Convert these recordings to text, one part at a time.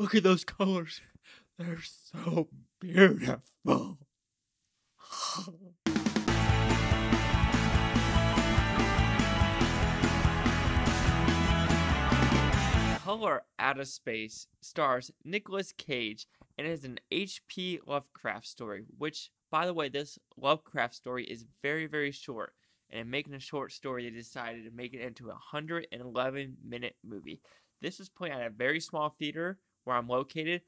Look at those colors. They're so beautiful. Color Out of Space stars Nicolas Cage and is an H.P. Lovecraft story, which, by the way, this Lovecraft story is very, very short. And in making a short story, they decided to make it into a 111-minute movie. This was playing at a very small theater where I'm located.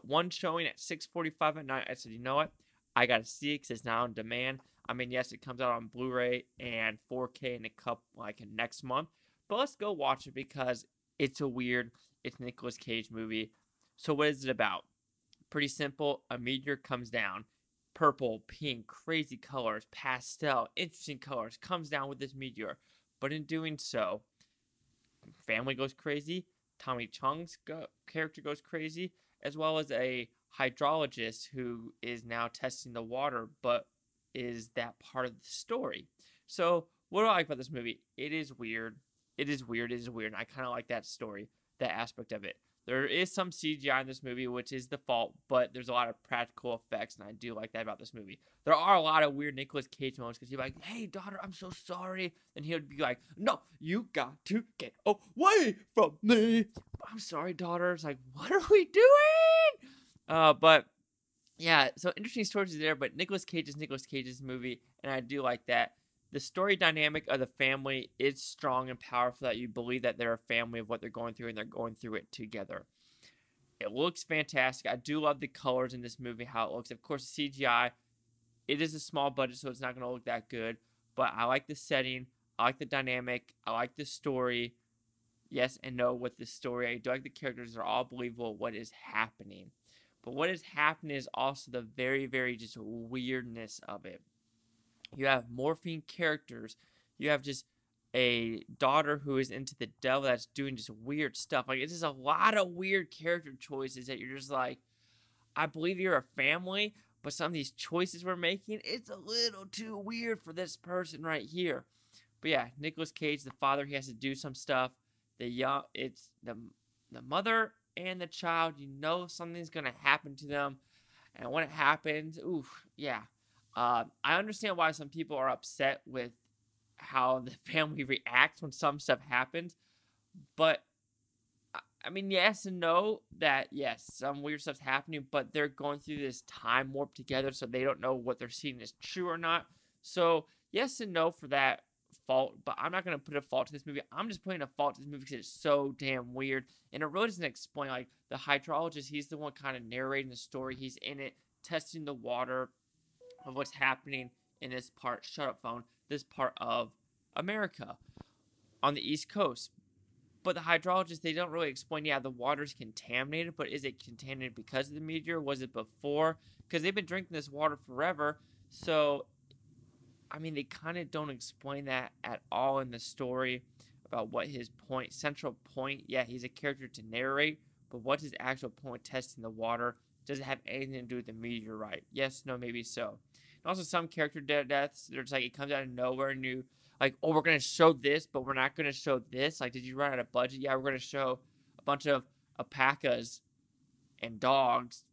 One showing at 6:45 at night. I said, you know what? I got to see it because it's now on demand. I mean, yes, it comes out on Blu-ray and 4K in next month. But let's go watch it because it's it's a Nicolas Cage movie. So what is it about? Pretty simple. A meteor comes down. Purple, pink, crazy colors, pastel, interesting colors, comes down with this meteor. But in doing so, family goes crazy. Tommy Chong's character goes crazy, as well as a hydrologist who is now testing the water, but is that part of the story. So what do I like about this movie? It is weird. It is weird. And I kind of like that story, that aspect of it. There is some CGI in this movie, which is the fault, but there's a lot of practical effects, and I do like that about this movie. There are a lot of weird Nicolas Cage moments because he'd be like, hey, daughter, I'm so sorry. And he would be like, no, you got to get away from me. I'm sorry, daughter. It's like, what are we doing? But, yeah, so interesting stories there, but Nicolas Cage is Nicolas Cage's movie, and I do like that. The story dynamic of the family is strong and powerful that you believe that they're a family of what they're going through and they're going through it together. It looks fantastic. I do love the colors in this movie, how it looks. Of course, CGI, it is a small budget, so it's not going to look that good. But I like the setting. I like the dynamic. I like the story. Yes and no with the story. I do like the characters. They're all believable what is happening. But what is happening is also the very, very just weirdness of it. You have morphine characters. You have just a daughter who is into the devil that's doing just weird stuff. Like, it's just a lot of weird character choices that you're just like, I believe you're a family, but some of these choices we're making, it's a little too weird for this person right here. But yeah, Nicolas Cage, the father, he has to do some stuff. It's the mother and the child. You know something's gonna happen to them, and when it happens, oof, yeah. I understand why some people are upset with how the family reacts when some stuff happens, but I mean, yes and no, that yes, some weird stuff's happening, but they're going through this time warp together, so they don't know what they're seeing is true or not. So yes and no for that fault, but I'm not going to put a fault to this movie. I'm just putting a fault to this movie because it's so damn weird, and it really doesn't explain, like, the hydrologist, he's the one kind of narrating the story. He's in it, testing the water of what's happening in this part, this part of America on the East Coast. But the hydrologists, they don't really explain, yeah, the water's contaminated, but is it contaminated because of the meteor? Was it before? Because they've been drinking this water forever. So, I mean, they kind of don't explain that at all in the story about what his central point, yeah, he's a character to narrate, but what's his actual point testing the water? Does it have anything to do with the meteorite? Yes, no, maybe so. And also some character deaths, there's like, it comes out of nowhere and you, like, oh, we're going to show this, but we're not going to show this. Like, did you run out of budget? Yeah, we're going to show a bunch of alpacas and dogs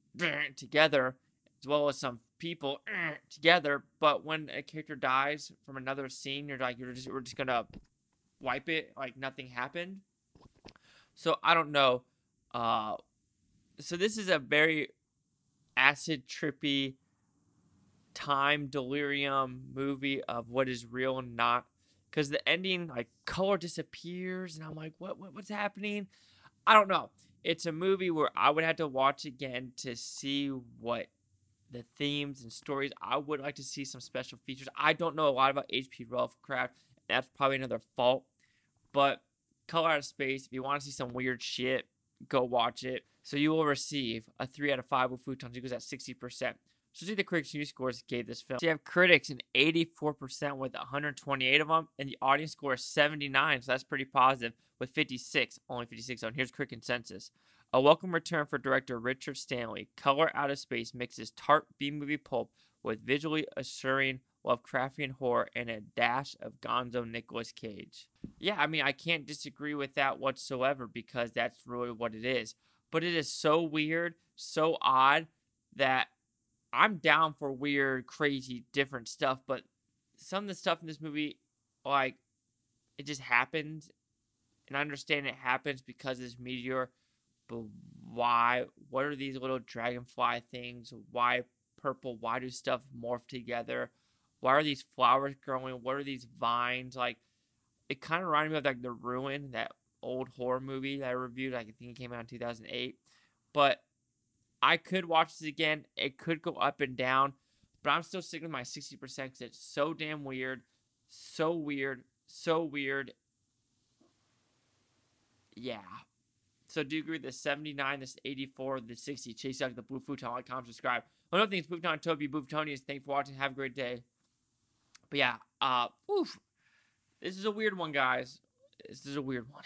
together, as well as some people together. But when a character dies from another scene, you're like, we're just going to wipe it like nothing happened. So, I don't know. So this is a very acid trippy time delirium movie of what is real and not, because the ending, like, color disappears and I'm like, what's happening? I don't know. It's a movie where I would have to watch again to see what the themes and stories. I would like to see some special features. I don't know a lot about H.P. Lovecraft. That's probably another fault, but Color Out of Space, if you want to see some weird shit, go watch it. So you will receive a 3 out of 5 with Futon. It goes at 60%. So see the critics' news scores gave this film. So you have critics in 84% with 128 of them, and the audience score is 79, so that's pretty positive, with 56, only 56 on. Here's critic consensus. A welcome return for director Richard Stanley. Color Out of Space mixes tart B-movie pulp with visually assuring Lovecraftian horror and a dash of gonzo Nicolas Cage. Yeah, I mean, I can't disagree with that whatsoever because that's really what it is. but it is so weird, so odd that I'm down for weird, crazy, different stuff. But some of the stuff in this movie, like, it just happens, and I understand it happens because of this meteor. But why? What are these little dragonfly things? Why purple? Why do stuff morph together? Why are these flowers growing? What are these vines? Like, it kind of reminded me of like The Ruin, that old horror movie that I reviewed. Like, I think it came out in 2008. But I could watch this again. It could go up and down, but I'm still sticking with my 60% because it's so damn weird. So weird. So weird. Yeah. So do you agree with the 79, this 84, the 60? Chase out the Blue Futon, like, comment, subscribe. Another thing is Futon, Toby, Blue Futonians. Thanks for watching. Have a great day. But yeah, oof. This is a weird one, guys. This is a weird one.